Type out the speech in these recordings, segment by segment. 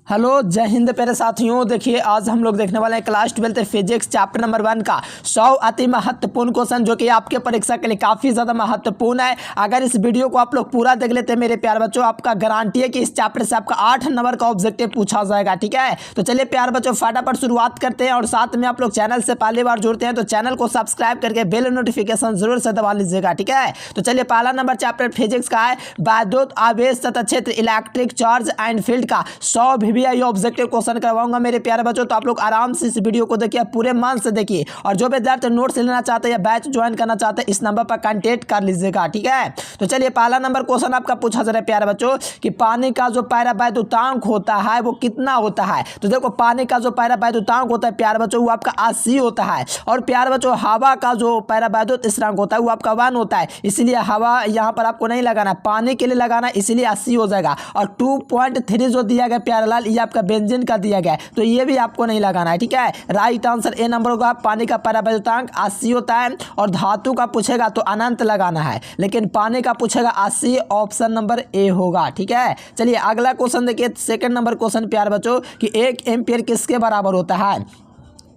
Hello जय हिंद प्यारे साथियों। देखिए आज हम लोग देखने वाले हैं क्लास 12 फिजिक्स चैप्टर नंबर 1 का 100 अति महत्वपूर्ण क्वेश्चन जो कि आपके परीक्षा के लिए काफ़ी ज़्यादा महत्वपूर्ण है। अगर इस वीडियो को आप लोग पूरा देख लेते हैं मेरे प्यारे बच्चों, आपका गारंटी है कि इस चैप्टर से आपका 8 नंबर का ऑब्जेक्टिव पूछा जाएगा। ठीक है, तो चलिए प्यारे बच्चों फटाफट शुरुआत करते हैं। और साथ में आप लोग चैनल से पहली बार जुड़ते हैं तो चैनल को सब्सक्राइब करके बेल नोटिफिकेशन जरूर से दबा लीजिएगा। ठीक है, तो चलिए पहला नंबर चैप्टर फिजिक्स का है वैद्युत आवेश तथा क्षेत्र इलेक्ट्रिक चार्ज एंड फील्ड का 100 VVI ऑब्जेक्टिव क्वेश्चन करवाऊंगा मेरे प्यारे बच्चों। तो आप लोग आराम से इस वीडियो को देखिए, पूरे मन से देखिए, और जो विद्यार्थी नोट्स लेना चाहते हैं या बैच ज्वाइन करना चाहते हैं इस नंबर पर कांटेक्ट कर लीजिएगा। ठीक है, तो चलिए पहला नंबर क्वेश्चन आपका पूछा जा रहा है प्यारे बच्चों कि पानी का जो पैरावैद्युतांक होता है वो कितना होता है। तो देखो पानी का जो पैरावैद्युतांक होता है प्यारे बच्चों वो आपका 80 होता है। और प्यारे बच्चों हवा का जो पैरावैद्युत स्थिरांक होता है वो आपका 1 होता है, इसलिए हवा यहाँ पर आपको नहीं लगाना, पानी के लिए लगाना, इसलिए 80 हो जाएगा। और 2.3 जो दिया गया प्यारे लाल ये आपका बेंजीन का दिया गया है, तो ये भी आपको नहीं लगाना है। ठीक है, राइट आंसर ए नंबर होगा। पानी का पैरावैद्युतांक 80 होता है। और धातु का पूछेगा तो अनंत लगाना है, लेकिन पानी का पूछेगा 80, ऑप्शन नंबर ए होगा। ठीक है, चलिए अगला क्वेश्चन देखिए, सेकंड नंबर क्वेश्चन प्यारे बच्चों कि 1 एम्पियर किसके बराबर होता है।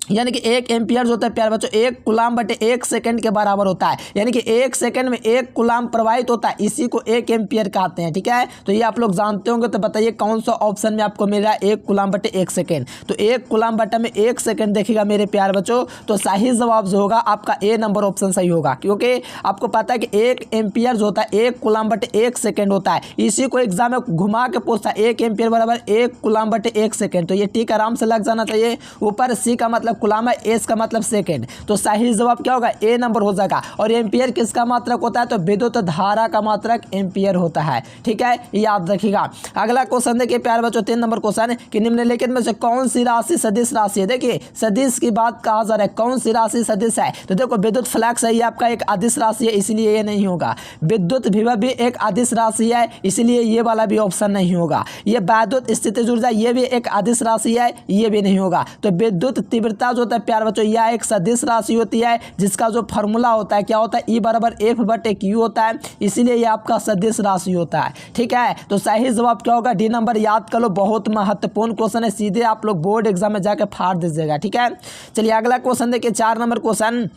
यानी कि 1 एम्पियर जो होता है प्यारे बच्चों 1 कूलाम बटे 1 सेकंड के बराबर होता है। यानी कि 1 सेकंड में 1 कूलाम प्रवाहित होता है, इसी को 1 एम्पियर कहते हैं। ठीक है, तो ये आप लोग जानते होंगे, तो बताइए कौन सा ऑप्शन में आपको मिल रहा है 1 कूलाम बटे 1 सेकंड। तो 1 कूलाम बटा में 1 सेकंड देखिएगा मेरे प्यारे बच्चों, तो सही जवाब जो होगा आपका ए नंबर ऑप्शन सही होगा, क्योंकि आपको पता है कि 1 एम्पियर जो होता है 1 कूलाम बटे 1 सेकंड होता है। इसी को एग्जाम में घुमा के पूछता है 1 एम्पियर बराबर 1 कूलाम बटे 1 सेकंड। तो ये ठीक आराम से लग जाना चाहिए। ऊपर सी का मतलब कूलाम है, एस का मतलब सेकंड, तो सही जवाब क्या होगा ए नंबर हो जाएगा। और एम्पियर किसका मात्रक होता है, तो विद्युत धारा का मात्रक एम्पियर होता है। ठीक है, याद रखिएगा। अगला क्वेश्चन देखिए प्यारे बच्चों 3 नंबर क्वेश्चन कि निम्नलिखित में से कौन सी राशि सदिश राशि है। देखिए सदिश की बात कहा जा रहा है, कौन सी राशि सदिश है। तो देखो विद्युत फ्लक्स है, ये आपका एक अदिश राशि है, इसलिए ये नहीं होगा। विद्युत विभव भी एक अदिश राशि है, इसलिए ये वाला भी ऑप्शन नहीं होगा। ये वैद्युत स्थितिज ऊर्जा ये भी एक अदिश राशि है, ये भी नहीं होगा। तो विद्युत तीव्रता जो होता है प्यारे बच्चों यह एक सदिश राशि होती है, जिसका जो फॉर्मूला होता है क्या होता है, E बराबर F/Q होता है, इसीलिए ये आपका सदिश राशि होता है। ठीक है, तो सही जवाब क्या होगा डी नंबर। याद कर लो, बहुत महत्वपूर्ण क्वेश्चन है, सीधे आप लोग बोर्ड एग्जाम में जाकर फाड़ दीजिएगा। ठीक है, चलिए अगला क्वेश्चन देखिए 4 नंबर क्वेश्चन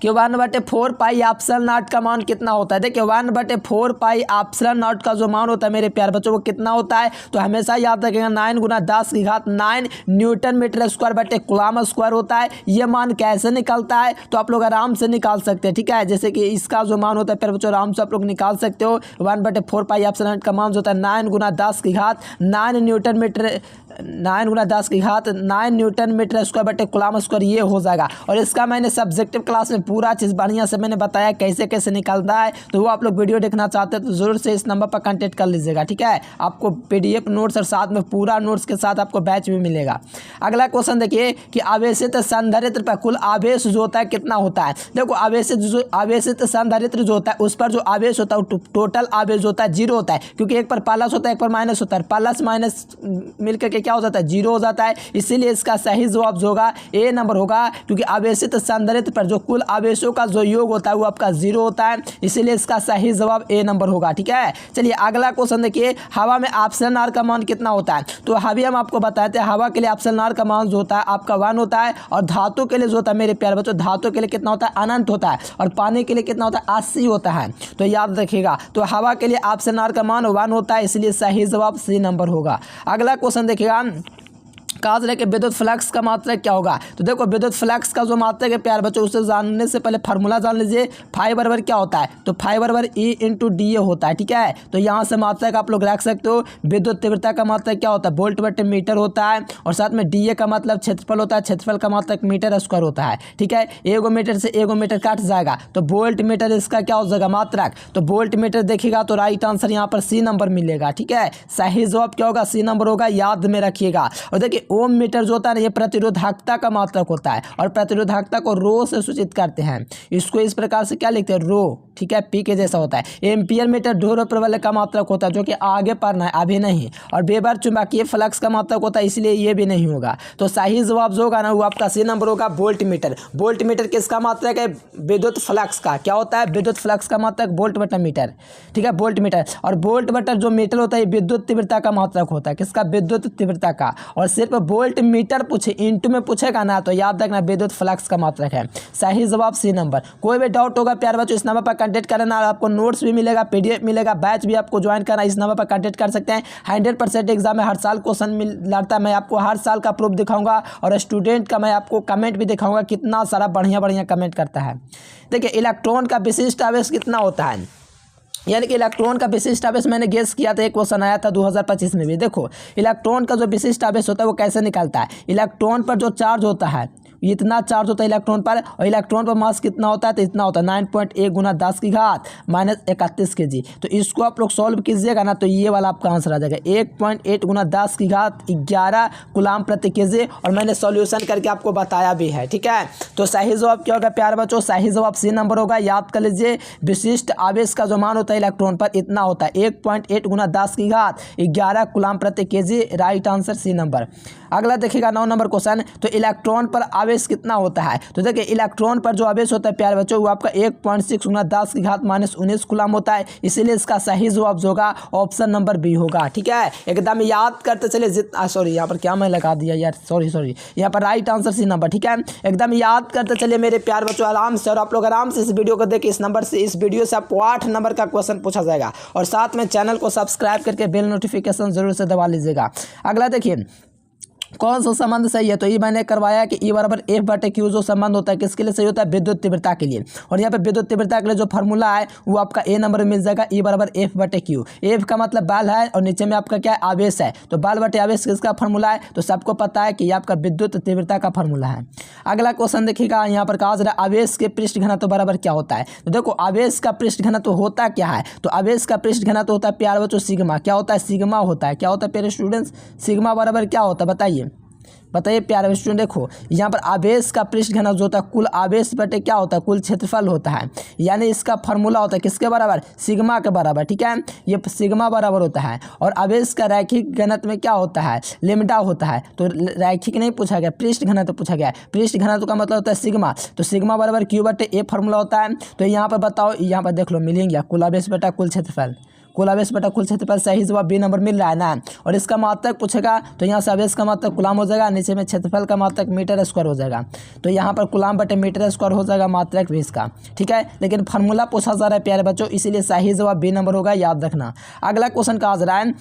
कि 1/4 पाई एप्सिलॉन नॉट का मान कितना होता है। देखिए 1/4 पाई एप्सिलॉन नॉट का जो मान होता है मेरे प्यारे बच्चों वो कितना होता है, तो हमेशा याद रखिएगा 9 × 10⁹ न्यूटन मीटर स्क्वायर बटे कूलम स्क्वायर होता है। ये मान कैसे निकलता है, तो आप लोग आराम से निकाल सकते हैं। ठीक है, जैसे कि इसका जो मान होता है प्यारे बच्चों आराम से आप लोग निकाल सकते हो। 1/4 पाई एप्सिलॉन नॉट का मान जो होता है 9 × 10⁹ newton metre 9 × 10⁹ newton metre square बटे कूलम स्क्वायर, ये हो जाएगा। और इसका मैंने सब्जेक्टिव क्लास में पूरा चीज़ बढ़िया से मैंने बताया कैसे कैसे निकलता है, तो वो आप लोग वीडियो देखना चाहते हैं तो जरूर से इस नंबर पर कांटेक्ट कर लीजिएगा। ठीक है, आपको PDF नोट्स और साथ में पूरा नोट्स के साथ आपको बैच भी मिलेगा। अगला क्वेश्चन देखिए कि आवेशित संधारित्र पर कुल आवेश जो होता है कितना होता है। देखो आवेशित संधारित्र जो होता है उस पर जो आवेश होता है टोटल आवेश होता है 0 होता है, क्योंकि एक पर प्लस होता है एक पर माइनस होता है, प्लस माइनस मिलकर के क्या हो जाता है 0 हो जाता है। इसीलिए इसका सही जवाब जो होगा ए नंबर होगा, क्योंकि आवेशित संधारित्र पर जो कुल आवेशों का जो योग होता है वो आपका 0 होता है, इसीलिए इसका सही जवाब ए नंबर होगा। ठीक है, चलिए अगला क्वेश्चन देखिए हवा में एप्सिलॉन आर का मान कितना होता है। तो अभी हम आपको बताते हैं हवा के लिए एप्सिलॉन आर का मान जो होता है आपका 1 होता है। और धातु के लिए जो होता है मेरे प्यारे बच्चों धातु के लिए कितना होता है अनंत होता है। और पानी के लिए कितना होता है 80 होता है। तो याद रखिएगा, तो हवा के लिए एप्सिलॉन आर का मान 1 होता है, इसलिए सही जवाब सी नंबर होगा। अगला क्वेश्चन देखिएगा कहा जा रहा है कि विद्युत फ्लक्स का मात्रक क्या होगा। तो देखो विद्युत फ्लक्स का जो मात्रक है प्यारे बच्चों उसे जानने से पहले फार्मूला जान लीजिए। फाई बराबर क्या होता है, तो फाई बराबर E × DA होता है। ठीक है, तो यहाँ से मात्रक आप लोग रख सकते हो। विद्युत तीव्रता का मात्रक क्या होता है, वोल्ट बटे मीटर होता है। और साथ में DA का मतलब क्षेत्रफल होता है, क्षेत्रफल का मात्रक मीटर स्क्वायर होता है। ठीक है, 1 मीटर से 1 मीटर काट जाएगा, तो वोल्ट मीटर इसका क्या हो जाएगा मात्रक। तो वोल्ट मीटर देखिएगा तो राइट आंसर यहाँ पर सी नंबर मिलेगा। ठीक है, सही जवाब क्या होगा सी नंबर होगा, याद में रखिएगा। और देखिए ओम मीटर जो होता है ये प्रतिरोधकता का मात्रक होता है और प्रतिरोधकता को रो से सूचित करते हैं। इसको इस प्रकार से क्या लिखते हैं, रो, ठीक है, पी के जैसा होता है। एम्पियर मीटर ध्रुव प्रबल का मात्रक होता है जो कि आगे पढ़ना है, अभी नहीं। और वेबर चुंबकीय फ्लक्स का मात्रक होता है, इसलिए ये भी नहीं होगा। तो सही जवाब जो होगा ना वो आपका सी नंबर होगा, वोल्ट मीटर। वोल्ट मीटर किसका मात्रक है, विद्युत फ्लक्स का। क्या होता है, विद्युत फ्लक्स का मात्रक वोल्ट बटा मीटर, ठीक है, वोल्ट मीटर। और वोल्ट बटा जो मीटर होता है विद्युत तीव्रता का मात्रक होता है, किसका, विद्युत तीव्रता का। और सिर्फ वोल्ट मीटर पूछे, इंटू में पूछेगा ना तो याद रखना विद्युत फ्लक्स का मात्रक है। सही जवाब सी नंबर। कोई भी डाउट होगा प्यारे बच्चों इस नंबर पर कांटेक्ट करना, आपको नोट्स भी मिलेगा, पीडीएफ मिलेगा, बैच भी आपको ज्वाइन करना, इस नंबर पर कांटेक्ट कर सकते हैं। 100% एग्जाम में हर साल क्वेश्चन लड़ता है, मैं आपको हर साल का प्रूफ दिखाऊंगा और स्टूडेंट का मैं आपको कमेंट भी दिखाऊंगा, कितना सारा बढ़िया बढ़िया कमेंट करता है। देखिए इलेक्ट्रॉन का विशिष्ट आवेश कितना होता है, यानी कि इलेक्ट्रॉन का विशिष्ट आवेश मैंने गेस किया था, एक क्वेश्चन आया था 2025 में भी। देखो इलेक्ट्रॉन का जो विशिष्ट आवेश होता है वो कैसे निकलता है। इलेक्ट्रॉन पर जो चार्ज होता है इतना चार्ज होता है इलेक्ट्रॉन पर, और इलेक्ट्रॉन पर मास कितना होता है तो इतना होता है 9.1 गुना 10 की घात माइनस 31 kg। तो इसको आप लोग सॉल्व कीजिएगा ना तो ये वाला आपका आंसर आ जाएगा 1.8 गुना 10 की घात 11 कूलम प्रति kg। और मैंने सॉल्यूशन करके आपको बताया भी है, ठीक है। तो सही जवाब क्या होगा प्यारे बच्चों, सही जवाब सी नंबर होगा। याद कर लीजिए विशिष्ट आवेश का जो मान होता है इलेक्ट्रॉन पर इतना होता है 1.8 गुना 10 की घात 11 कूलम प्रति kg। Right answer C number. अगला देखिएगा 9 नंबर क्वेश्चन। तो इलेक्ट्रॉन पर आवेश कितना होता है, तो देखिए इलेक्ट्रॉन पर जो आवेश होता है प्यारे बच्चों वो आपका 1.6 गुना 10 की घात माइनस 19 कूलम होता है, इसीलिए इसका सही जवाब जो होगा ऑप्शन नंबर बी होगा, ठीक है। एकदम याद करते चले जितना, सॉरी यहाँ पर क्या मैं लगा दिया यार, सॉरी यहाँ पर राइट आंसर सी नंबर, ठीक है। एकदम याद करते चले मेरे प्यारे बच्चों आराम से, और आप लोग आराम से इस वीडियो को देखिए। इस नंबर से, इस वीडियो से आपको 8 नंबर का क्वेश्चन पूछा जाएगा, और साथ में चैनल को सब्सक्राइब करके बेल नोटिफिकेशन जरूर से दबा लीजिएगा। अगला देखिए कौन सा संबंध सही है, तो ये मैंने करवाया कि E बराबर F बटे Q जो संबंध होता है किसके लिए सही होता है, विद्युत तीव्रता के लिए। और यहाँ पे विद्युत तीव्रता के लिए जो फार्मूला है वो आपका ए नंबर में मिल जाएगा, E बराबर F बटे Q। F का मतलब बल है और नीचे में आपका क्या है, आवेश है। तो बल बटे आवेश किसका फार्मूला है, तो सबको पता है कि ये आपका विद्युत तीव्रता का फार्मूला है। अगला क्वेश्चन देखिएगा, यहाँ पर कहा जा रहा है आवेश के पृष्ठ घनत्व बराबर क्या होता है। तो देखो आवेश का पृष्ठ घनत्व होता क्या है, तो आवेश का पृष्ठ घनत्व होता है प्यारे बच्चों सिग्मा। क्या होता है, सिग्मा होता है। क्या होता है प्यारे स्टूडेंट्स, सिग्मा बराबर क्या होता है बताइए प्यारे स्टूडेंट। देखो यहाँ पर आवेश का पृष्ठ घनत्व जो होता है कुल आवेश बटे क्या होता है, कुल क्षेत्रफल होता है, यानी इसका फार्मूला होता है किसके बराबर, सिग्मा के बराबर, ठीक है। ये सिग्मा बराबर होता है। और आवेश का रैखिक घनत्व में क्या होता है, लेमडा होता है। तो रैखिक नहीं पूछा गया, पृष्ठ घनत्व पूछा गया। पृष्ठ घनत्व का मतलब होता है सिग्मा, तो सिग्मा बराबर क्यू बटे ए फार्मूला होता है। तो यहाँ पर बताओ, यहाँ पर देख लो मिलेंगे कुल आवेश बटा कुल क्षेत्रफल, कुल आवेश बटा कुल क्षेत्रफल, सही जवाब बी नंबर मिल रहा है ना। और इसका मात्रक पूछेगा तो यहाँ से आवेश का मात्रक कूलम हो जाएगा, नीचे में क्षेत्रफल का मात्रक मीटर स्क्वायर हो जाएगा। तो यहाँ पर कूलम बटे मीटर स्क्वायर हो जाएगा मात्रक भी इसका, ठीक है। लेकिन फार्मूला पूछा जा रहा है प्यारे बच्चों, इसीलिए सही जवाब बी नंबर होगा, याद रखना। अगला क्वेश्चन कहा जा रहा है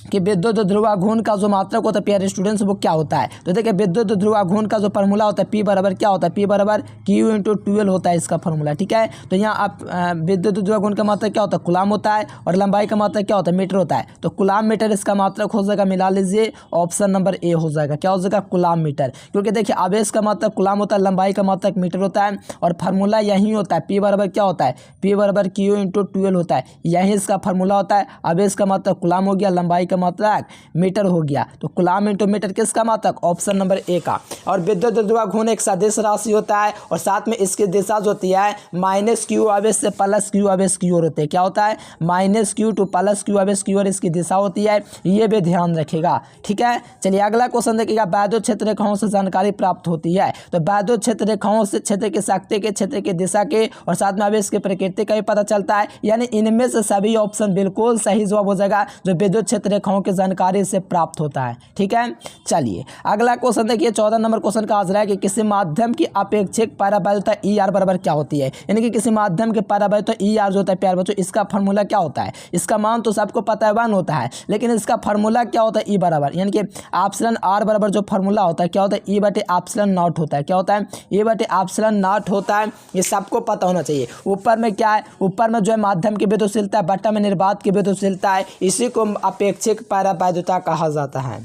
कि विद्युत ध्रुवाघूर्ण का जो मात्रक होता है प्यारे स्टूडेंट्स वो क्या होता है। तो देखिए विद्युत ध्रुवाघूर्ण का जो फार्मूला होता है पी बराबर क्या होता है, पी बराबर क्यू इंटू 12 होता है इसका फार्मूला, ठीक है। तो यहाँ आप विद्युत ध्रुवाघूर्ण का मात्रक क्या होता है, कूलम होता है, और लंबाई का मात्रक क्या होता है, मीटर होता है। तो कूलम मीटर इसका मात्रक हो जाएगा, मिला लीजिए ऑप्शन नंबर ए हो जाएगा। क्या हो जाएगा, कूलम मीटर, क्योंकि देखिए आवेश का मात्रक कूलम होता है, लंबाई का मात्रक मीटर होता है, और फार्मूला यही होता है पी बराबर क्या होता है, पी बराबर क्यू इंटू 12 होता है, यही इसका फार्मूला होता है। आवेश का मात्रक कूलम हो गया, लंबाई का मात्रक मीटर हो गया, तो कूलम इंटू मीटर किसका मात्रक, ऑप्शन नंबर ए का। और विद्युत ध्रुवाघूर्ण एक सदिश राशि होता है, और साथ में इसकी दिशा जो होती है माइनस क्यू आवेश से प्लस क्यू आवेश की ओर होते हैं। क्या होता है, minus Q two plus Q आवेश की ओर इसकी दिशा होती है, ये भी ध्यान रखेगा, ठीक है। चलिए अगला क्वेश्चन देखिएगा, वैद्युत क्षेत्र रेखाओं से जानकारी प्राप्त होती है। तो वैद्युत क्षेत्र रेखाओं से क्षेत्र की शक्ति के, क्षेत्र की दिशा के, और साथ में आवेश की प्रकृति का भी पता चलता है, यानी इनमें से सभी ऑप्शन बिल्कुल सही जवाब हो जाएगा जो विद्युत क्षेत्र रेखाओं की जानकारी से प्राप्त होता है, ठीक है। चलिए अगला क्वेश्चन देखिए, 14 नंबर क्वेश्चन का आंसर है कि किसी माध्यम की अपेक्षिक पराबैधता ई आर बराबर क्या होती है। यानी कि किसी माध्यम के पराबैधता ई आर जो होता है प्यारे बच्चों, इसका फार्मूला क्या होता है, इसका मान तो सबको पता है 1 होता है, लेकिन इसका फार्मूला क्या होता है, ई बराबर, यानी कि एप्सिलॉन आर बराबर जो फार्मूला होता है क्या होता है, ई बटे एप्सिलॉन नॉट होता है। क्या होता है, ई बटे एप्सिलॉन नॉट होता है, ये सबको पता होना चाहिए। ऊपर में क्या है, ऊपर में जो है माध्यम की विद्युतशीलता है, बटा में निर्वात की विद्युतशीलता है, इसी को अपेक्षिक पराबैधता कहा जाता है,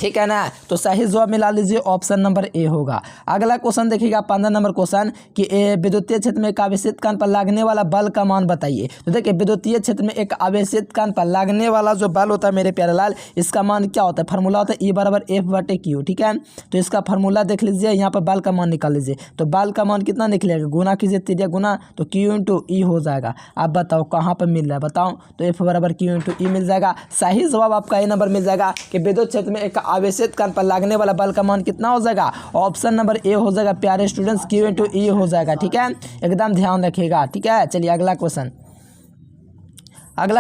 ठीक है ना। तो सही जवाब मिला लीजिए ऑप्शन नंबर ए होगा। अगला क्वेश्चन देखिएगा 15 नंबर क्वेश्चन कि विद्युतीय क्षेत्र में एक आवेशित कण पर लगने वाला बल का मान बताइए। तो देखिए विद्युतीय क्षेत्र में एक आवेशित कण पर लगने वाला जो बल होता है मेरे प्यारे लाल, इसका मान क्या होता है, फार्मूला होता है E बराबर F/Q। ठीक है, तो इसका फार्मूला देख लीजिए, यहाँ पर बल का मान निकाल लीजिए। तो बल का मान कितना निकलेगा, गुना कीजिए, त्रिज्या गुना, तो Q × E हो जाएगा। आप बताओ कहाँ पर मिल रहा है, बताओ। तो F बराबर Q × E मिल जाएगा। सही जवाब आपका ए नंबर मिल जाएगा कि विद्युत क्षेत्र में एक आवेशित कण पर लगने वाला बल का मान कितना हो जाएगा, ऑप्शन नंबर ए हो जाएगा प्यारे स्टूडेंट्स, Q × E हो जाएगा। ठीक है, एकदम ध्यान रखिएगा। ठीक है, चलिए अगला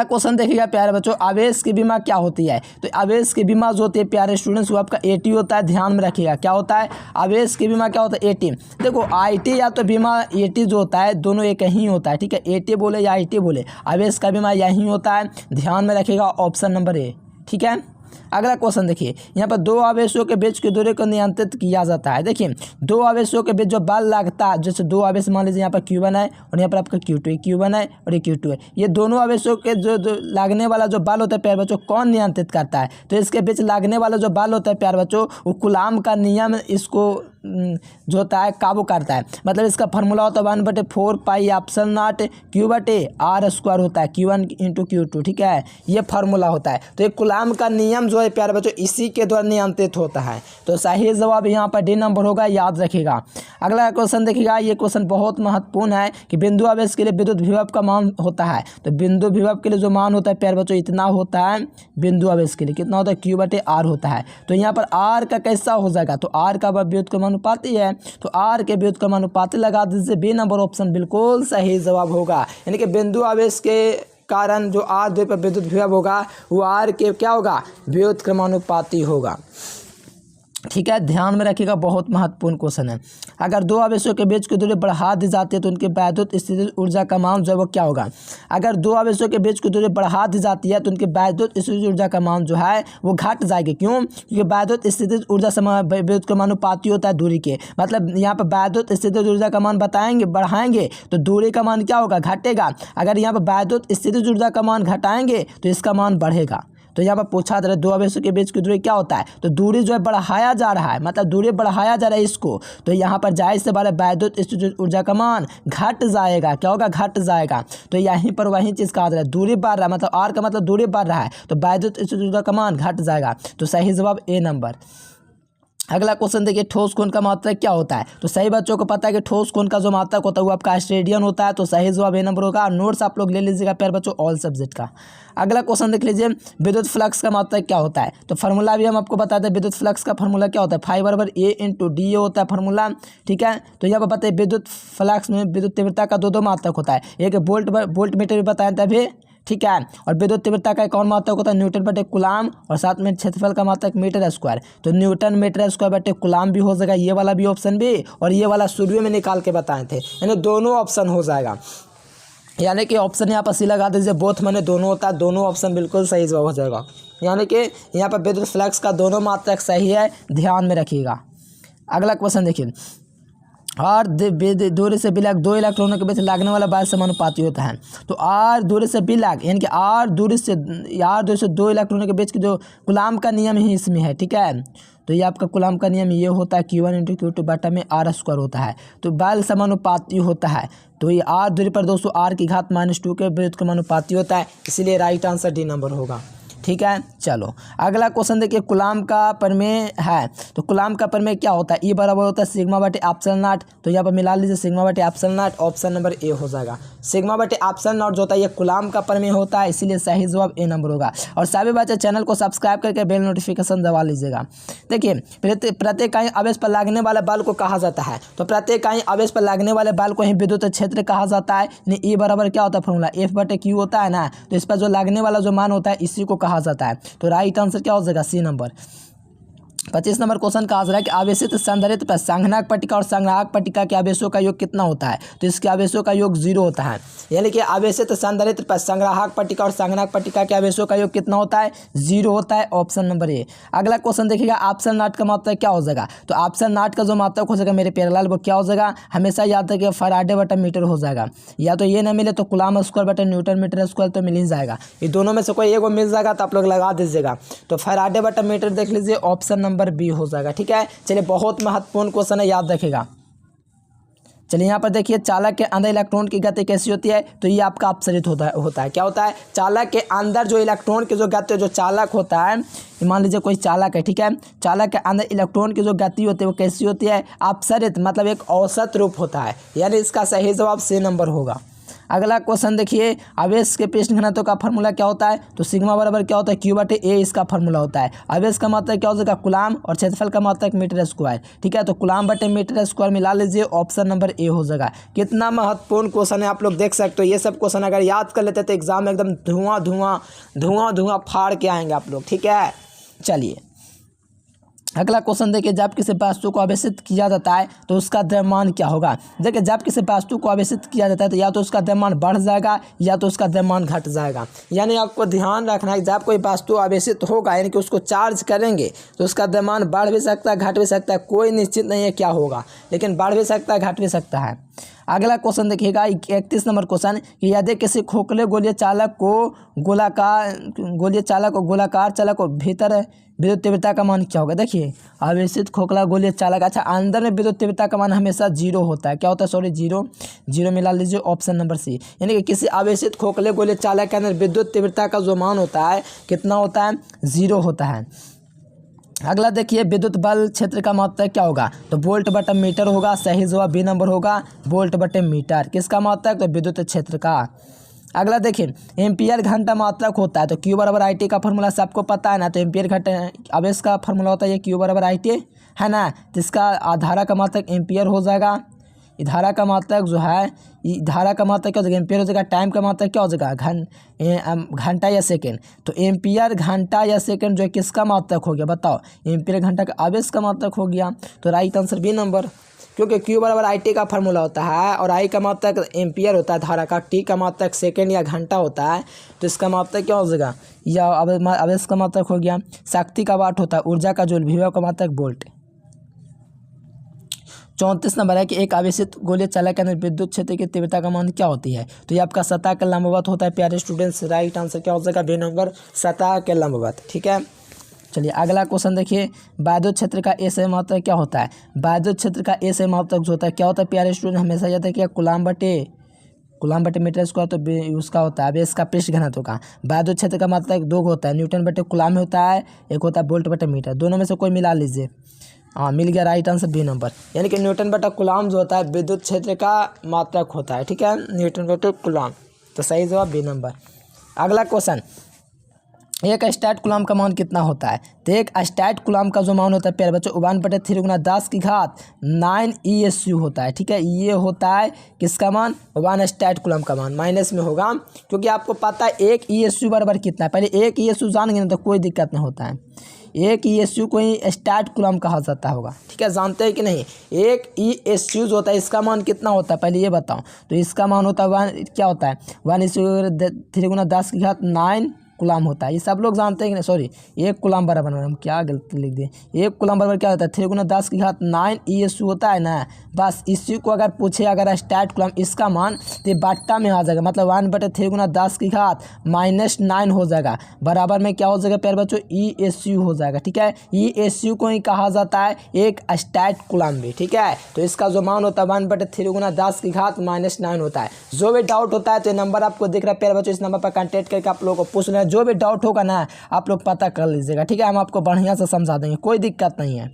क्वेश्चन देखिएगा प्यारे बच्चों, आवेश की विमा क्या होती है। तो आवेश की विमा जो होती है प्यारे स्टूडेंट्स वो आपका AT होता है, ध्यान में रखिएगा। क्या होता है, आवेश की विमा क्या होता है, AT। देखो IT या तो बीमा AT जो होता है दोनों एक ही होता है। ठीक है, AT बोले या IT बोले, आवेश का बीमा यही होता है, ध्यान में रखिएगा ऑप्शन नंबर ए। ठीक है, अगला क्वेश्चन देखिए, यहाँ पर दो आवेशों के बीच की दूरी को नियंत्रित किया जाता है। देखिए दो आवेशों के बीच जो बल लगता है, जैसे दो आवेश मान लीजिए यहाँ पर Q1 है और यहाँ पर आपका Q2 है, Q1 है और ये Q2 है। ये दोनों आवेशों के जो लगने वाला जो बल होता है प्यारे बच्चों, कौन नियंत्रित करता है। तो इसके बीच लगने वाला जो बल होता है प्यारे बच्चों, वो कूलाम का नियम इसको जो होता है काबू करता है। मतलब इसका फार्मूला होता है 1/4 पाई एप्सिलॉन नॉट Q/R² होता है, Q1 × Q2। ठीक है, ये फार्मूला होता है। तो ये कूलाम का नियम जो है प्यारे बच्चों इसी के द्वारा नियंत्रित होता है। तो सही जवाब यहाँ पर डी नंबर होगा, याद रखिएगा। अगला क्वेश्चन देखिएगा, ये क्वेश्चन बहुत महत्वपूर्ण है कि बिंदु आवेश के लिए विद्युत विभव का मान होता है। तो बिंदु विभव के लिए जो मान होता है प्यारे बच्चों इतना होता है, बिंदु आवेश के लिए कितना होता है, Q/R होता है। तो यहाँ पर R का कैसा हो जाएगा, तो R का विद्युत का अनुपाती है, तो R के विद्युत का अनुपाती लगा दीजिए। बी नंबर ऑप्शन बिल्कुल सही जवाब होगा। यानी कि बिंदु आवेश के कारण जो R द्वीप पर विद्युत विभव होगा वो R के क्या होगा, विद्युत क्रमानुपाती होगा। ठीक है, ध्यान में रखिएगा, बहुत महत्वपूर्ण क्वेश्चन है। अगर दो आवेशों के बीच की दूरी बढ़ा दी जाती है तो उनके वैद्युत स्थितिज ऊर्जा का मान जो है वो क्या होगा। अगर दो आवेशों के बीच की दूरी बढ़ा दी जाती है तो उनके वैद्युत स्थितिज ऊर्जा का मान जो है वो घट जाएगी। क्यों, क्योंकि वैद्युत स्थितिज ऊर्जा विद्युत क्रमानुपाती होता है दूरी के। मतलब यहाँ पर वैद्युत स्थितिज ऊर्जा का मान बताएंगे, बढ़ाएंगे तो दूरी का मान क्या होगा, घटेगा। अगर यहाँ पर वैद्युत स्थितिज ऊर्जा का मान घटाएंगे तो इसका मान बढ़ेगा। तो यहाँ पर पूछा जा रहा है दो आवेशों के बीच की दूरी क्या होता है, तो दूरी जो है बढ़ाया जा रहा है, मतलब दूरी बढ़ाया जा रहा है इसको। तो यहाँ पर जाहिर से बात है वैद्युत स्थितिज ऊर्जा का मान घट जाएगा। क्या होगा, घट जाएगा। तो यहीं पर वही चीज़ कहा जा रहा है, दूरी बढ़ रहा है, मतलब R का मतलब दूरी बढ़ रहा है, तो वैद्युत स्थितिज ऊर्जा का मान घट जाएगा। तो सही जवाब ए नंबर। अगला क्वेश्चन देखिए, ठोस कोण का मात्रक क्या होता है। तो सही बच्चों को पता है कि ठोस कोण का जो मात्रक होता है वो आपका स्टेडियन होता है। तो सही जवाब ए नंबर होगा। नोट्स आप लोग ले लीजिएगा प्यारे बच्चों ऑल सब्जेक्ट का। अगला क्वेश्चन देख लीजिए, विद्युत फ्लक्स का मात्रक क्या होता है। तो फार्मूला भी हम आपको बताते हैं, विद्युत फ्लक्स का फार्मूला क्या होता है, फाई बराबर A × D होता है फार्मूला। ठीक है, तो यहाँ पर बताइए विद्युत फ्लक्स में विद्युत तीव्रता का दो मात्रक होता है, एक वोल्ट मीटर भी बताया तभी। ठीक है, और विद्युत तीव्रता का एक और मात्रक होता है N/कूलाम, और साथ में क्षेत्रफल का मात्रक मीटर²। तो N/m² कूलाम भी हो जाएगा, ये वाला भी ऑप्शन भी, और ये वाला शुरू में निकाल के बताए थे, यानी दोनों ऑप्शन हो जाएगा। यानी कि ऑप्शन यहाँ पर सी लगा दीजिए, बोथ मैंने दोनों होता है, दोनों ऑप्शन बिल्कुल सही जवाब हो जाएगा। यानी कि यहाँ पर विद्युत फ्लक्स का दोनों मात्रक सही है, ध्यान में रखिएगा। अगला क्वेश्चन देखिए, और दूरी से बिलग दो इलेक्ट्रॉनों के बीच लगने वाला बल समानुपाती होता है। तो R दूरी से बिलग, यानी कि R दूरी से दो इलेक्ट्रॉनों के बीच की जो कूलाम का नियम ही इसमें है। ठीक है, तो ये आपका कूलाम का नियम ये होता है Q1 × Q2 बटा में R² होता है। तो बल समानुपाती होता है। तो ये R दूरी पर दोस्तों R की घात -2 के विद्युत क्रमानुपाती होता है, इसलिए राइट आंसर डी नंबर होगा। ठीक है, चलो अगला क्वेश्चन देखिए, कूलाम का प्रमेय है। तो कूलाम का प्रमेय क्या होता है, E बराबर होता है σ/ε0। तो यहाँ पर मिला लीजिए σ/ε0, ऑप्शन नंबर ए हो जाएगा। σ/ε0 जो होता है ये कूलाम का प्रमेय होता है, इसीलिए सही जवाब ए नंबर होगा। और सभी बच्चे चैनल को सब्सक्राइब करके बेल नोटिफिकेशन दबा लीजिएगा। देखिए प्रत्येक इकाई आवेश पर लगने वाले बल को कहा जाता है। तो प्रत्येक इकाई आवेश पर लगने वाले बल को ही विद्युत क्षेत्र कहा जाता है। E बराबर क्या होता है, फॉर्मूला F/Q होता है ना। तो इस पर जो लगने वाला जो मान होता है इसी को कहा जाता है। तो राइट आंसर क्या हो जाएगा, सी नंबर। 25 नंबर क्वेश्चन का आंसर है कि आवेशित संधारित्र पर संघनक पट्टिका और संग्राहक पट्टिका के आवेशों का योग कितना होता है। तो इसके आवेशों का योग 0 होता है। यानी कि आवेशित संधारित्र पर संग्राहक पट्टिका और संघनक पट्टिका के आवेशों का योग कितना होता है, 0 होता है। Option number A. अगला क्वेश्चन देखिएगा, ऑप्शन नॉट का मात्रक क्या हो जाएगा। तो ऑप्शन नॉट का जो मात्रक हो जाएगा मेरे प्यारे वो क्या हो जाएगा, हमेशा याद रखिए फैराडे बटा मीटर हो जाएगा। या तो ये ना मिले तो कूलम स्क्वायर बटा न्यूटन मीटर स्क्वायर तो मिल ही जाएगा। ये दोनों में से कोई एक मिल जाएगा तो आप लोग लगा दीजिएगा। तो फैराडे बटा मीटर देख लीजिए, ऑप्शन नंबर बी हो जाएगा। ठीक है, चलिए बहुत महत्वपूर्ण क्वेश्चन है, याद रखेगा। चलिए यहाँ पर देखिए, चालक के अंदर इलेक्ट्रॉन की गति कैसी होती है। तो ये आपका अपसरित होता है। क्या होता है, चालक के अंदर जो इलेक्ट्रॉन की जो गति, जो चालक होता है, मान लीजिए कोई चालक है, ठीक है, चालक के अंदर इलेक्ट्रॉन की जो गति होती है वो कैसी होती है, अपसरित, मतलब एक औसत रूप होता है। यानी इसका सही जवाब सी नंबर होगा। अगला क्वेश्चन देखिए, आवेश के पृष्ठ घनत्व का फॉर्मूला क्या होता है। तो सिग्मा बराबर क्या होता है, क्यू बटे ए इसका फॉर्मूला होता है। आवेश का मात्रक क्या हो जाएगा, कूलम, और क्षेत्रफल का मात्रक मीटर स्क्वायर। ठीक है, तो कूलम बटे मीटर स्क्वायर मिला लीजिए, ऑप्शन नंबर ए हो जाएगा। कितना महत्वपूर्ण क्वेश्चन है, आप लोग देख सकते हो। ये सब क्वेश्चन अगर याद कर लेते तो एग्जाम में एकदम धुआं फाड़ के आएंगे आप लोग। ठीक है, चलिए अगला क्वेश्चन देखिए, जब किसी वस्तु को आवेशित किया जाता है तो उसका द्रव्यमान क्या होगा। देखिए, जब किसी वस्तु को आवेशित किया जाता है तो या तो उसका द्रव्यमान बढ़ जाएगा या तो उसका द्रव्यमान घट जाएगा। यानी आपको ध्यान रखना है, जब कोई वस्तु आवेशित होगा यानी कि उसको चार्ज करेंगे तो उसका द्रव्यमान बढ़ भी सकता है, घट भी सकता है। कोई निश्चित नहीं है क्या होगा, लेकिन बढ़ भी सकता है, घट भी सकता है। अगला क्वेश्चन देखिएगा, 31 नंबर क्वेश्चन, कि यदि किसी खोखले गोलीय चालक को गोलाकार चालक को भीतर विद्युत तीव्रता का मान क्या होगा। देखिए, आवेशित खोखला गोलीय चालक, अच्छा अंदर में विद्युत तीव्रता का मान हमेशा 0 होता है। क्या होता है, सॉरी 0 मिला लीजिए, ऑप्शन नंबर सी। यानी कि किसी आवेशित खोखले गोलीय चालक के अंदर विद्युत तीव्रता का जो मान होता है कितना होता है, 0 होता है। अगला देखिए, विद्युत बल क्षेत्र का मात्रक क्या होगा। तो वोल्ट बटा मीटर होगा। सही जवाब बी नंबर होगा, वोल्ट बटे मीटर। किसका मात्रक, तो विद्युत क्षेत्र का। अगला देखिए, एम्पियर घंटा मात्रक होता है। तो क्यू बराबर आई टी का फॉर्मूला सबको पता है ना। तो एम्पियर घंटा आवेश का फॉर्मूला होता है ये क्यू बराबर आई टी है ना। तो इसका धारा का मात्रक एम्पियर हो जाएगा। धारा का मात्रक जो है, धारा का मात्रक क्या हो जाएगा, एम्पियर हो जाएगा। टाइम का मात्रक क्या हो जाएगा, घंटा या सेकेंड। तो एम्पियर घंटा या सेकेंड जो है किसका मात्रक हो गया, बताओ। एम्पियर घंटा का आवेश का मात्रक हो गया। तो राइट आंसर बी नंबर, क्योंकि क्यू बराबर आई टी का फॉर्मूला होता है और आई का मात्रक एम्पियर होता है धारा का, टी का मात्रक सेकेंड या घंटा होता है। तो इसका मात्रक क्या हो जाएगा, या आवेश का मात्रक हो गया। शक्ति का वाट होता है, ऊर्जा का जूल, विभव का मात्रक वोल्ट। 34 नंबर है कि एक आवेशित गोलीय चालक के अंदर विद्युत क्षेत्र की तीव्रता का मान क्या होती है। तो ये आपका सतह के लंबवत होता है प्यारे स्टूडेंट्स। राइट आंसर क्या हो जाएगा, बी नंबर, सतह के लंबवत। ठीक है, चलिए अगला क्वेश्चन देखिए, विद्युत क्षेत्र का ए से मात्रक क्या होता है। विद्युत क्षेत्र का ए से मात्रक जो होता है क्या होता है प्यारे स्टूडेंट, हमेशा याद रखिए कूलम बटे मीटर स्क्वायर। तो उसका होता है आवेश का पृष्ठ घनत्व का। विद्युत क्षेत्र का मात्रक 2 होता है, न्यूटन बटे कूलम होता है, एक होता है वोल्ट बटे मीटर। दोनों में से कोई मिला लीजिए। हाँ, मिल गया, राइट आंसर बी नंबर। यानी कि न्यूटन बटा कूलम जो होता है विद्युत क्षेत्र का मात्रक होता है। ठीक है, न्यूटन बटे कूलम। तो सही जवाब बी नंबर। अगला क्वेश्चन, एक स्टैट कूलम का मान कितना होता है। तो एक स्टैट कूलम का जो मान होता है प्यारे बच्चों 1 बटे 3 गुना 10 की घात 9 ESU होता है। ठीक है, ये होता है किसका मान, 1 स्टैट कूलम का मान। माइनस में होगा क्योंकि आपको पता है 1 ESU बराबर कितना है। पहले 1 ESU जानेंगे ना तो कोई दिक्कत नहीं होता है। 1 ESU को ही स्टैट कूलम कहा जाता होगा। ठीक है, जानते हैं कि नहीं। 1 ESU जो होता है इसका मान कितना होता है पहले ये बताओ। तो इसका मान होता है क्या होता है 1/3 गुना 10 की घात 9 कूलम होता है। ये सब लोग जानते हैं कि नहीं, सॉरी 1 कूलम बराबर, हम क्या गलती लिख दिए। 1 कूलम बराबर क्या होता है 3 गुना 10 की घात 9 ESU होता है ना। बस इसी को अगर पूछे अगर स्टैट कूलम इसका मान तो ये बाट्टा में आ जाएगा, मतलब 1 बटे 3 गुना 10 की घात -9 हो जाएगा। बराबर में क्या हो जाएगा प्यारे बच्चों, ESU हो जाएगा। ठीक है, ESU को ही कहा जाता है एक स्टैट कूलम भी। ठीक है, तो इसका जो मान होता है 1 बटे 3 गुना 10 की घात -9 होता है। जो भी डाउट होता है तो ये नंबर आपको दिख रहा है प्यारे बच्चों, इस नंबर पर कॉन्टेक्ट करके आप लोगों को पूछ लेना। जो भी डाउट होगा ना आप लोग पता कर लीजिएगा। ठीक है, हम आपको बढ़िया से समझा देंगे, कोई दिक्कत नहीं है।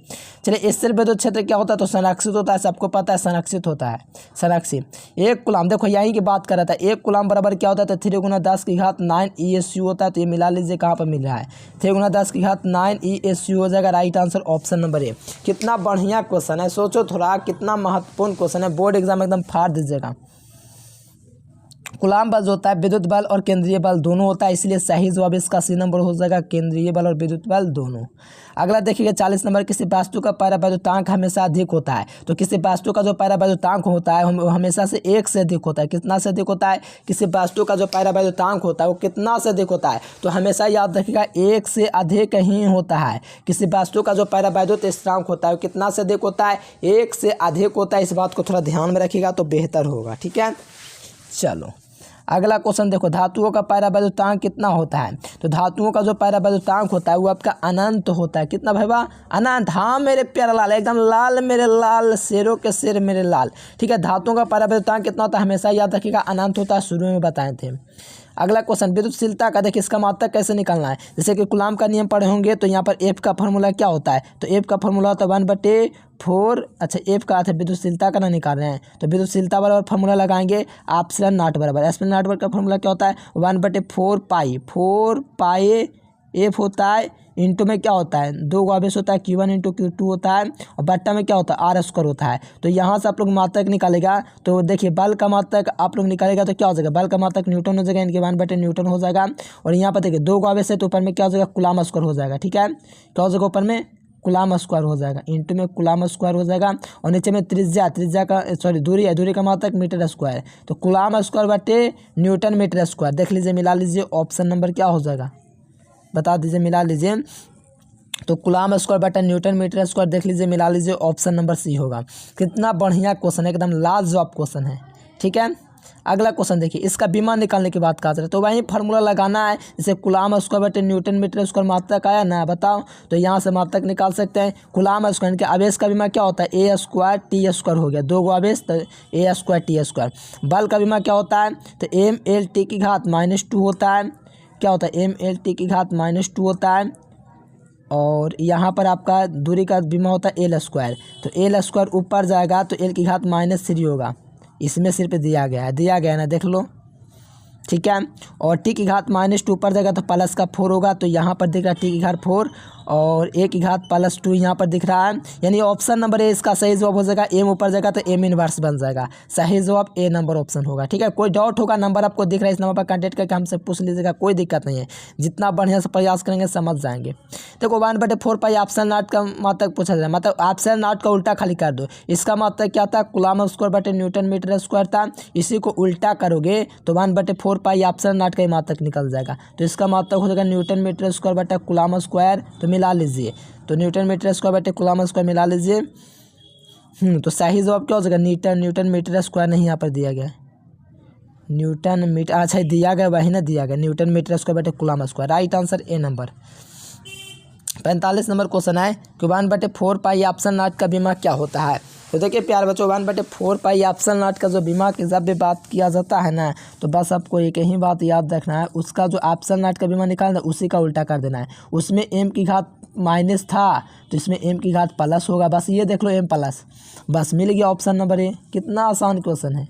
चलिए, स्थिर विद्युत क्षेत्र क्या होता है, तो संरक्षित होता है। सबको पता है संरक्षित होता है, संरक्षित। 1 कूलम, देखो यहीं की बात कर रहा था, 1 कूलम बराबर क्या होता है तो 3 गुना 10 की घात 9 ESU होता है। तो ये मिला लीजिए कहाँ पर मिल रहा है, 3 गुना 10 की घात 9 ESU हो जाएगा। Right answer option number A. कितना बढ़िया क्वेश्चन है, सोचो थोड़ा कितना महत्वपूर्ण क्वेश्चन है, बोर्ड एग्जाम एकदम फाड़ दीजिएगा। कूलाम बल जो होता है विद्युत बल और केंद्रीय बल दोनों होता है, इसलिए सही जवाब इसका सी नंबर हो जाएगा, केंद्रीय बल और विद्युत बल दोनों। अगला देखिए 40 नंबर, किसी वस्तु का परावैद्युतांक हमेशा अधिक होता है। तो किसी वस्तु का जो परावैद्युतांक होता है वो हमेशा से 1 से अधिक होता है। कितना से अधिक होता है? किसी वस्तु का जो परावैद्युतांक होता है वो कितना से अधिक होता है? तो हमेशा याद रखिएगा 1 से अधिक ही होता है। किसी वस्तु का जो परावैद्युत स्थिरांक होता है वो कितना से अधिक होता है? 1 से अधिक होता है। इस बात को थोड़ा ध्यान में रखिएगा तो बेहतर होगा। ठीक है, चलो अगला क्वेश्चन देखो, धातुओं का परावैद्युतांक कितना होता है? तो धातुओं का जो परावैद्युतांक होता है वो आपका अनंत होता है। कितना भाई? अनंत। हाँ मेरे प्यारे लाल, एकदम लाल मेरे लाल, शेरों के शेर मेरे लाल। ठीक है, धातुओं का परावैद्युतांक कितना होता है? हमेशा याद रखिएगा अनंत होता है, शुरू में बताए थे। अगला क्वेश्चन, विद्युतशीलता का देखिए इसका मात्रक कैसे निकालना है। जैसे कि कूलाम का नियम पढ़े होंगे तो यहाँ पर एफ का फॉर्मूला क्या होता है? तो एफ का फॉर्मूला होता है 1/4। अच्छा, एफ का अर्थ है विद्युतशीलता का ना निकाल रहे हैं तो विद्युतशीलता बराबर फॉर्मूला लगाएंगे एप्सिलॉन नॉट बराबर। एप्सिलॉन नॉट बराबर का फॉर्मूला क्या होता है? 1/4 पाई। 4 पाई एफ होता है, इंटू में क्या होता है? 2 को आवेश होता है, Q1 इंटू Q2 होता है, और बट्टा में क्या होता है? R स्क्वायर होता है। तो यहाँ से आप लोग मात्रक निकालेगा तो देखिए बल का मात्रक आप लोग निकालेगा तो क्या हो जाएगा? बल का मात्रक न्यूटन हो जाएगा, इनके 1/न्यूटन हो जाएगा। और यहाँ पर देखिए 2 को आवेश है तो ऊपर में क्या हो जाएगा? कूलाम स्क्वायर हो जाएगा। ठीक है, क्या हो जाएगा? ऊपर में कूलाम स्क्वायर हो जाएगा, इंटू में कूलाम स्क्वायर हो जाएगा। और नीचे में त्रिज्या का दूरी है, दूरी का मात्रक मीटर स्क्वायर। तो कूलाम स्क्वायर बटे न्यूटन मीटर स्क्वायर। देख लीजिए, मिला लीजिए, ऑप्शन नंबर क्या हो जाएगा? बता दीजिए, मिला लीजिए। तो कूलाम स्क्वायर बटा न्यूटन मीटर स्क्वायर देख लीजिए, मिला लीजिए, ऑप्शन नंबर सी होगा। कितना बढ़िया क्वेश्चन है, एकदम लाजवाब क्वेश्चन है। ठीक है, अगला क्वेश्चन देखिए, इसका विमान निकालने की बात कर रहे हैं तो वही फार्मूला लगाना है। जैसे कूलाम स्क्वायर बटे न्यूटन मीटर स्क्वायर मात्रक आया ना, बताओ। तो यहाँ से मात्रक निकाल सकते हैं। कूलाम स्क्वायर के आवेश का विमा क्या होता है? ए स्क्वायर टी स्क्वायर हो गया, 2 को आवेश तो ए स्क्वायर टी स्क्वायर। बल का विमा क्या होता है? तो ML T की घात -2 होता है। क्या होता है? ML T की घात -2 होता है। और यहाँ पर आपका दूरी का विमा होता है एल स्क्वायर। तो एल स्क्वायर ऊपर जाएगा तो एल की घात -3 होगा। इसमें सिर्फ दिया गया है ना, देख लो। ठीक है, और टी की घात -2 ऊपर जाएगा तो प्लस का 4 होगा। तो यहाँ पर दिख रहा है टी की घात 4 और ए की घात +2 यहाँ पर दिख रहा है। यानी ऑप्शन नंबर ए इसका सही जवाब हो जाएगा। एम ऊपर जाएगा तो एम इनवर्स बन जाएगा। सही जवाब ए नंबर ऑप्शन होगा। ठीक है, कोई डाउट होगा नंबर आपको दिख रहा है, इस नंबर पर कांटेक्ट करके हमसे पूछ लीजिएगा, कोई दिक्कत नहीं है। जितना बढ़िया से प्रयास करेंगे समझ जाएंगे। देखो 1/4 पाई एप्सिलॉन नॉट का मात्रक पूछा जाए, मतलब एप्सिलॉन नॉट का उल्टा खाली कर दो। इसका मात्रक क्या था? कूलाम स्क्वायर बटे न्यूटन मीटर स्क्वायर था। इसी को उल्टा करोगे तो 1/4 पाई एप्सिलॉन नॉट का ही मात्रक निकल जाएगा। तो इसका मात्रक हो जाएगा न्यूटन मीटर स्क्वायर बटा कूलाम स्क्वायर। तो मिला लीजिए, तो न्यूटन मीटर स्क्वायर बटे कूलाम स्क्वायर मिला लीजिए। तो सही जवाब क्या हो जाएगा? न्यूटन मीटर स्क्वायर नहीं यहाँ पर दिया गया, न्यूटन मीटर, अच्छा दिया गया वही ना, दिया गया न्यूटन मीटर स्क्वायर बटे coulomb square. Right answer A number. 45 number question है कि 1/4 पाई एप्सिलॉन नॉट का बीमा क्या होता है? तो देखिए प्यार बच्चों, 1/4 पाई एप्सिलॉन नॉट का जो बीमा की जब भी बात किया जाता है ना, तो बस आपको एक ही बात याद रखना है, उसका जो एप्सिलॉन नॉट का बीमा निकालना है उसी का उल्टा कर देना है। उसमें एम की घात माइनस था तो इसमें एम की घात प्लस होगा, बस ये देख लो, एम प्लस, बस मिल गया ऑप्शन नंबर ए। कितना आसान क्वेश्चन है।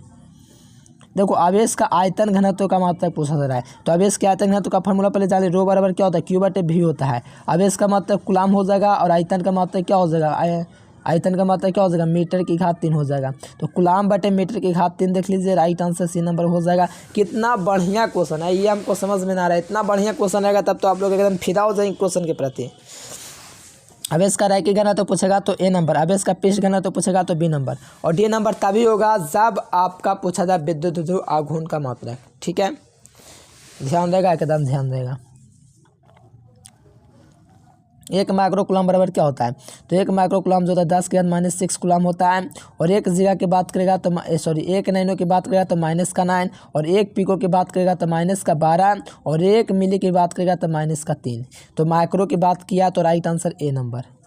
देखो आवेश का आयतन घनत्व का मात्रक पूछा जा रहा है, तो आवेश के आयतन घनत्व का फॉर्मूला पहले जाने, रो बराबर क्या होता है? Q/V होता है। आवेश का मात्रक कूलाम हो जाएगा और आयतन का मात्रक क्या हो जाएगा? आयतन का मात्रक क्या हो जाएगा? मीटर की घात 3 हो जाएगा। तो कूलाम बटे मीटर की घात 3 देख लीजिए, राइट आंसर सी नंबर हो जाएगा। कितना बढ़िया क्वेश्चन है, ये हमको समझ में ना आ रहा है। इतना बढ़िया क्वेश्चन रहेगा तब तो आप लोग एकदम फिदा हो जाएंगे क्वेश्चन के प्रति। आवेश का रैखिक घनत्व पूछेगा तो ए नंबर, आवेश का पृष्ठ घनत्व पूछेगा तो बी नंबर, और डी नंबर तभी होगा जब आपका पूछा जाए विद्युत ध्रुव आघूर्ण का मात्रक। ठीक है, ध्यान देगा, एकदम ध्यान देगा। 1 माइक्रो कूलम बराबर क्या होता है? तो 1 माइक्रो कूलम जो होता है 10⁻⁻6 कूलम होता है। और 1 जीगा की बात करेगा तो 1 नैनो की बात करेगा तो -9, और 1 पिको की बात करेगा तो -12, और 1 मिली की बात करेगा तो -3। तो माइक्रो की बात किया तो right answer A number.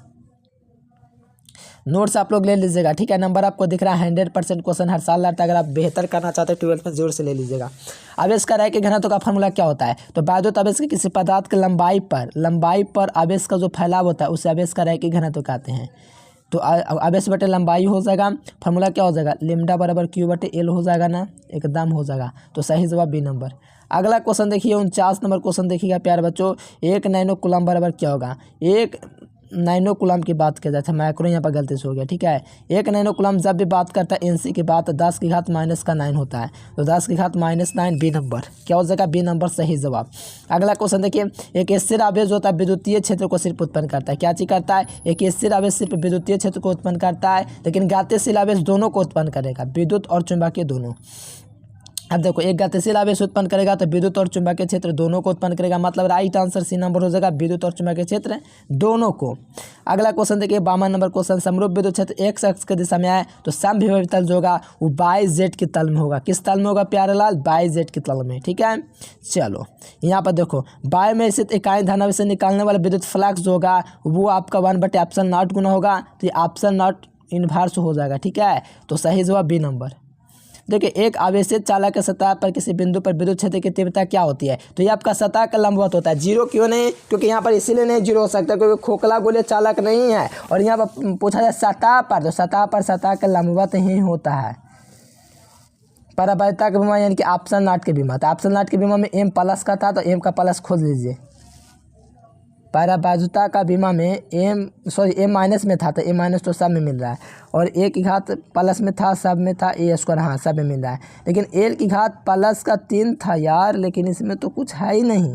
Notes आप लोग ले लीजिएगा। ठीक है, नंबर आपको दिख रहा है, 100% क्वेश्चन हर साल आता है। अगर आप बेहतर करना चाहते हैं 12th में जोर से ले लीजिएगा। आवेश का रैखिक घनत्व का फॉर्मूला क्या होता है? तो वैद्युत आवेश के किसी पदार्थ की लंबाई पर आवेश का जो फैलाव होता है उसे आवेश का रैखिक घनत्व कहते हैं। तो आवेश बटे लंबाई हो जाएगा, फॉर्मूला क्या हो जाएगा? लैम्डा बराबर Q/L हो जाएगा ना, एकदम हो जाएगा। तो सही जवाब बी नंबर। अगला क्वेश्चन देखिए, 49 नंबर क्वेश्चन देखिएगा प्यारे बच्चों। 1 नैनो कूलम बराबर क्या होगा? 1 नैनो कूलम की बात किया जाता है, माइक्रो यहाँ पर गलती से हो गया, ठीक है। 1 नैनो कूलम जब भी बात करता है एनसी की बात 10 की घात -9 होता है, तो 10 की घात -9 बी नंबर क्या हो जाएगा, बी नंबर सही जवाब। अगला क्वेश्चन देखिए, एक स्थिर आवेश होता है विद्युतीय क्षेत्र को सिर्फ उत्पन्न करता है, क्या चीज करता है, एक स्थिर आवेश सिर्फ विद्युतीय क्षेत्र को उत्पन्न करता है, लेकिन गतिशील आवेश दोनों को उत्पन्न करेगा, विद्युत और चुंबकीय दोनों। अब देखो, एक गतिशील आवेश उत्पन्न करेगा तो विद्युत और चुंबकीय क्षेत्र दोनों को उत्पन्न करेगा, मतलब राइट आंसर सी नंबर हो जाएगा, विद्युत और चुंबकीय क्षेत्र दोनों को। अगला क्वेश्चन देखिए, 52 नंबर क्वेश्चन, समरूप विद्युत क्षेत्र x अक्ष की दिशा में आए तो समविभव तल जो होगा वो बाई-z के तल में होगा, किस तल में होगा प्यारे लाल, बाई-z के तल में, ठीक है। चलो यहाँ पर देखो, बाय में स्थित इकाई धनावेश से निकालने वाला विद्युत फ्लक्स जो होगा वो आपका 1/ε0 गुना होगा, तो ये ε0 इनवर्स हो जाएगा, ठीक है। तो सही जवाब बी नंबर। देखिए, एक आवेशित चालक के सतह पर किसी बिंदु पर विद्युत क्षेत्र की तीव्रता क्या होती है, तो ये आपका सतह का लंबवत होता है। जीरो क्यों नहीं, क्योंकि यहाँ पर इसीलिए नहीं जीरो हो सकता क्योंकि खोखला गोलीय चालक नहीं है, और यहाँ पर पूछा जाए सतह पर, तो सतह पर सतह का लंबवत ही होता है। परावैद्युता का बीमा यानी कि ऑप्शन नॉट के बीमा, तो ऑप्शन नॉट के बीमा में m प्लस का था, तो m का प्लस खोज लीजिए। परावैद्युता का बीमा में m माइनस में था, तो m माइनस तो सब में मिल रहा है, और a की घात प्लस में था, सब में था a², हाँ सब में मिल रहा है, लेकिन l की घात प्लस का 3 था यार, लेकिन इसमें तो कुछ है ही नहीं,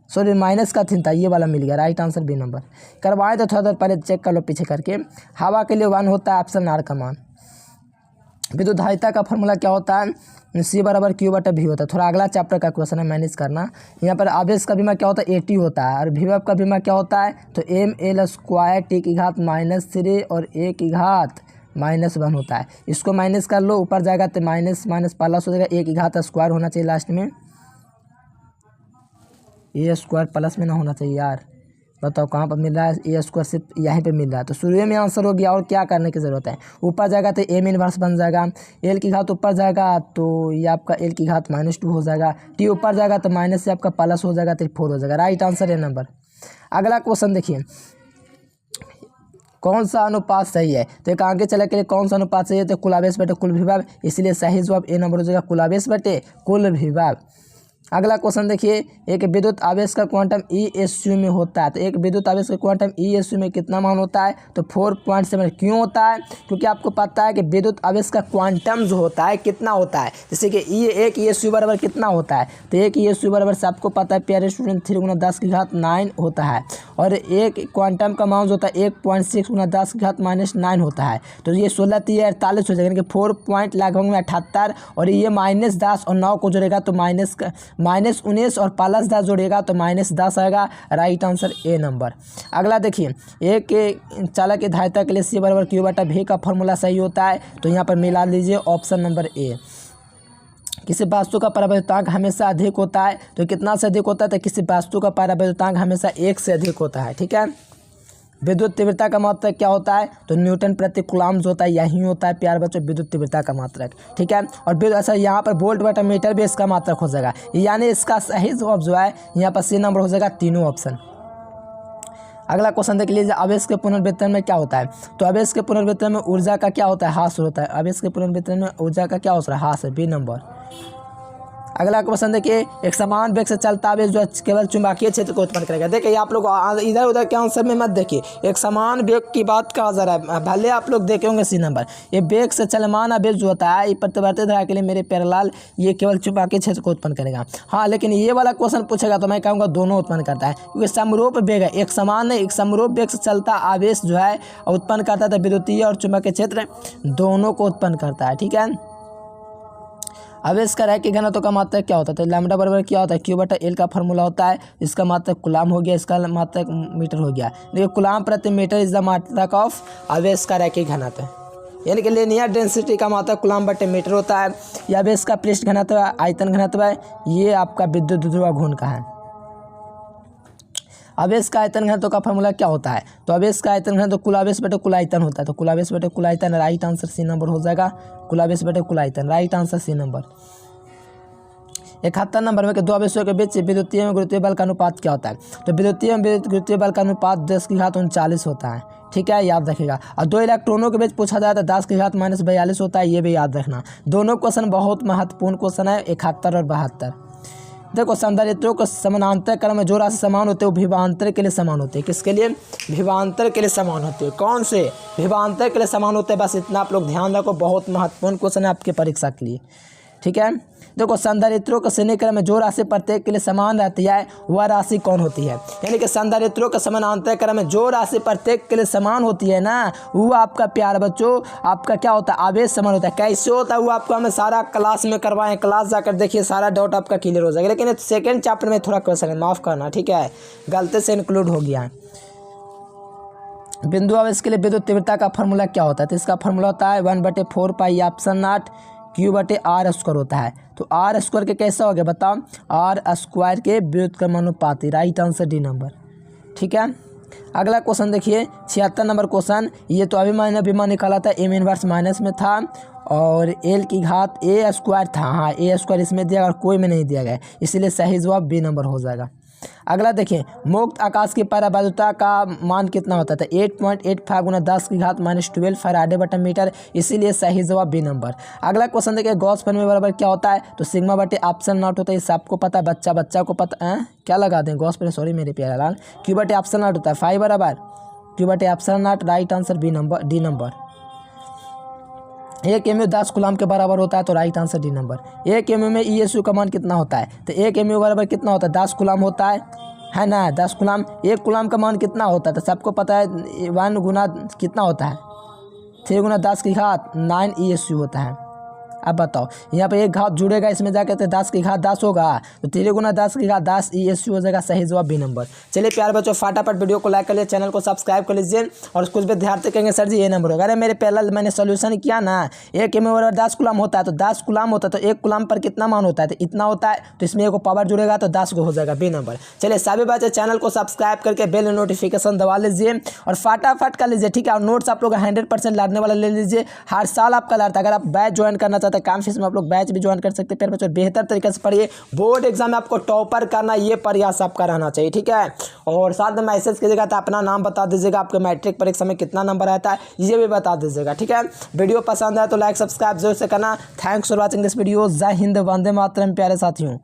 सॉरी माइनस का 3 था, ये वाला मिल गया, राइट आंसर बी नंबर। करवाए तो थोड़ा देर पहले चेक कर लो पीछे करके। हवा के लिए 1 होता है ऑप्शन आर का मान। विद्युत धारिता का फॉर्मूला क्या होता है, C = Q/V होता है। थोड़ा अगला चैप्टर का क्वेश्चन है, मैनेज करना। यहाँ पर आवेश का बीमा क्या होता है, AT होता है, और विभव का बीमा क्या होता है, तो ml² t की घात -3 और a की घात -1 होता है। इसको माइनस कर लो, ऊपर जाएगा तो माइनस प्लस हो जाएगा, a की घात स्क्वायर होना चाहिए लास्ट में, a² प्लस में ना होना चाहिए यार, बताओ कहाँ पर मिल रहा है, a² सिर्फ यहीं पे मिल रहा है, तो शुरू में आंसर हो गया, और क्या करने की ज़रूरत है। ऊपर जाएगा तो m इनवर्स बन जाएगा, l की घात ऊपर जाएगा तो ये आपका l की घात -2 हो जाएगा, t ऊपर जाएगा तो माइनस से आपका प्लस हो जाएगा, तो 4 हो जाएगा, राइट आंसर है नंबर। अगला क्वेश्चन देखिए, कौन सा अनुपात सही है, तो एक आगे चले के लिए कौन सा अनुपात सही है, तो कुल आवेश बटे कुल विभव, इसलिए सही जवाब ए नंबर हो जाएगा, कुल आवेश बटे कुल विभव। अगला क्वेश्चन देखिए, एक विद्युत आवेश का क्वांटम ESU में होता है, तो एक विद्युत आवेश का क्वांटम ESU में कितना मान होता है, तो 4.7। क्यों होता है, क्योंकि आपको पता है कि विद्युत आवेश का क्वांटम जो होता है कितना होता है, जैसे कि एक ESU बराबर कितना होता है, तो एक ESU बराबर से आपको पता है प्यारे स्टूडेंट 3 × 10 की घात 9 होता है, और एक क्वांटम का मान जो होता है 1.6 × 10 की घात -9 होता है, तो ये 16 × 48 हो जाएगा, यानी कि 4 पॉइंट लगभग में 78, और ये -10 और 9 को जोड़ेगा तो -19 और +10 जोड़ेगा तो -10 आएगा, राइट आंसर ए नंबर। अगला देखिए, एक चालक की धारिता के लिए C = Q/V का फॉर्मूला सही होता है, तो यहाँ पर मिला लीजिए ऑप्शन नंबर ए। किसी वस्तु का परावैद्युतांक हमेशा अधिक होता है, तो कितना से अधिक होता है, तो किसी वस्तु का परावैद्युतांक हमेशा 1 से अधिक होता है, ठीक है। विद्युत तीव्रता का मात्रक क्या होता है, तो न्यूटन प्रति कूलम्ब जो होता है यही होता है प्यार बच्चों, विद्युत तीव्रता का मात्रक, ठीक है। और अच्छा यहाँ पर वोल्ट/मीटर भी इसका मात्रक हो जाएगा, यानी इसका सही जवाब जो है यहाँ पर सी नंबर हो जाएगा, तीनों ऑप्शन। अगला क्वेश्चन देख लीजिए, आवेश के पुनर्वितरण में क्या होता है, तो आवेश के पुनर्वितरण में ऊर्जा का क्या होता है, ह्रास होता है, आवेश के पुनर्वितरण में ऊर्जा का क्या होता है, ह्रास है, बी नंबर। अगला क्वेश्चन देखिए, एक समान वेग से चलता आवेश जो केवल चुंबकीय क्षेत्र को उत्पन्न करेगा। देखिए आप लोग इधर उधर के आंसर में मत देखिए, एक समान वेग की बात कहा जा रहा है, भले आप लोग देखे होंगे सी नंबर। ये वेग से चलमान आवेश जो होता है ये प्रतिवर्ती धारा के लिए मेरे प्यारे लाल ये केवल चुंबकीय क्षेत्र को उत्पन्न करेगा। हाँ, लेकिन ये वाला क्वेश्चन पूछेगा तो मैं कहूँगा दोनों उत्पन्न करता है, क्योंकि समरूप वेग है, एक समान नहीं, एक समरूप वेग से चलता आवेश जो है उत्पन्न करता है, तो विद्युतीय और चुंबकीय क्षेत्र दोनों को उत्पन्न करता है, ठीक है। आवेश का रैखिक घनत्व का मात्रक क्या होता है, तो लैम्डा बराबर क्या होता है, Q/L का फॉर्मूला होता है, इसका मात्रक कूलम हो गया, इसका मात्रक मीटर हो गया। देखिए कूलम प्रति मीटर इज द मात्रक ऑफ आवेश का रैखिक घनत्व, यानी कि लीनियर डेंसिटी का मात्रक कूलम/मीटर होता है। यह आवेश का पृष्ठ घनत्व आयतन घनत्व है, ये आपका विद्युत ध्रुव घूर्ण का है। आवेश का आयतन घनत्व का फॉर्मूला क्या होता है, तो आवेश का आयतन घनत्व कुल आवेश बटे कुल आयतन होता है, तो कुल आवेश बटे कुल आयतन, राइट आंसर सी नंबर हो जाएगा, कुल आवेश बटे कुल आयतन, right answer C number. 71 number में कि दो आवेशों के बीच विद्युतीय में गुरुत्वीय बल का अनुपात क्या होता है, तो विद्युतीय में गुरुत्वीय बल का अनुपात 10⁻39 होता है, ठीक है, याद रखिएगा। और दो इलेक्ट्रॉनों के बीच पूछा जाता है 10⁻42 होता है, ये भी याद रखना। दोनों क्वेश्चन बहुत महत्वपूर्ण क्वेश्चन है, 71 और 72। देखो संधारित्रों को समानांतर क्रम में जो राशि समान होते हैं वो विभवांतर के लिए समान होते हैं। किसके लिए? विभवांतर के लिए समान होते हैं। कौन से? विभवांतर के लिए समान होते हैं। बस इतना आप लोग ध्यान रखो, बहुत महत्वपूर्ण क्वेश्चन है आपके परीक्षा के लिए। ठीक है, देखो संधारित्रों के श्रेणी क्रम में जो राशि प्रत्येक के लिए समान रहती है वह राशि कौन होती है? यानी कि संधारित्रों के समानांतर क्रम में जो राशि प्रत्येक के लिए समान होती है ना, वो आपका प्यार बच्चों आपका क्या होता है? आवेश समान होता है। कैसे होता है वो आपको हमें सारा क्लास में करवाएं, क्लास जाकर देखिए, सारा डाउट आपका क्लियर हो जाएगा। लेकिन सेकेंड चैप्टर में थोड़ा क्वेश्चन है, माफ़ करना, ठीक है, गलती से इंक्लूड हो गया है। बिंदु आवेश के लिए विद्युत तीव्रता का फॉर्मूला क्या होता है? तो इसका फॉर्मूला होता है 1/4 पाई एप्सिलॉन नॉट Q/R² होता है। तो R² के कैसा हो गया बताओ? R² के व्युत्क्रमानुपाती। Right answer D number. ठीक है, अगला क्वेश्चन देखिए 76 नंबर क्वेश्चन। ये तो अभी मैंने बीमा निकाला था, m इनवर्स माइनस में था और l की घात a² था। हाँ, a² इसमें दिया और कोई में नहीं दिया गया, इसलिए सही जवाब बी नंबर हो जाएगा। अगला देखिए मुक्त आकाश की पराबैद्युता का मान कितना होता था? 8.85 गुना 10 की घात -12 फैराडे/मीटर, इसीलिए सही जवाब बी नंबर। अगला क्वेश्चन देखिए गॉस फॉर्मूला बराबर क्या होता है? तो σ/ε0 होता है। ये सबको पता है, बच्चा को पता है। क्या लगा दें गॉस फॉर्मूला, सॉरी मेरे प्यारे लाल, Q/ε0 होता है। फाई बराबर Q/ε0। Right answer B number, D number. 1 mu 10 coulomb के बराबर होता है, तो right answer D number. 1 mu में ESU का मान कितना होता है? तो 1 mu बराबर कितना होता है? 10 कूलम होता है ना, 10 कूलम। 1 कूलम का मान कितना होता है? तो सबको पता है 1 गुना कितना होता है? 3 गुना 10 की घात 9 ESU होता है। अब बताओ, यहाँ पे एक घात जुड़ेगा, इसमें जाकर तो 10 की घात 10 होगा, तो 3 गुना 10 की घात 10 ESU हो जाएगा। सही जवाब बी नंबर। चलिए प्यारे बच्चों, फटाफट वीडियो को लाइक कर लीजिए, चैनल को सब्सक्राइब कर लीजिए। और कुछ विद्यार्थी कहेंगे सर जी ये नंबर होगा। अरे मेरे पहला मैंने सोल्यूशन किया ना, 1 mu बराबर 10 कूलम होता है, तो 10 कूलम होता है, तो 1 कूलम पर कितना मान होता है? तो इतना होता है, तो इसमें एक पावर जुड़ेगा तो 10 को हो जाएगा बी नंबर। चलिए सभी बच्चे चैनल को सब्सक्राइब करके बेल नोटिफिकेशन दबा लीजिए और फटाफट कर लीजिए। ठीक है, और नोट्स आप लोग 100% लाने वाला ले लीजिए। हर साल आपका लाता है। अगर आप बैच ज्वाइन करना चाहते हैं कम फीस में, आप लोग बैच भी ज्वाइन कर सकते हैं। फिर बच्चों बेहतर तरीके से पढ़िए, बोर्ड एग्जाम में आपको टॉपर करना, ये प्रयास आपका रहना चाहिए। ठीक है, और साथ में मैसेज कीजिएगा तो अपना नाम बता दीजिएगा, आपके मैट्रिक परीक्षा में कितना नंबर आता है ये भी बता दीजिएगा। ठीक है, वीडियो पसंद है तो लाइक सब्सक्राइब जरूर से करना। Thanks for watching this video. जय हिंद, वंदे मातरम प्यारे साथियों।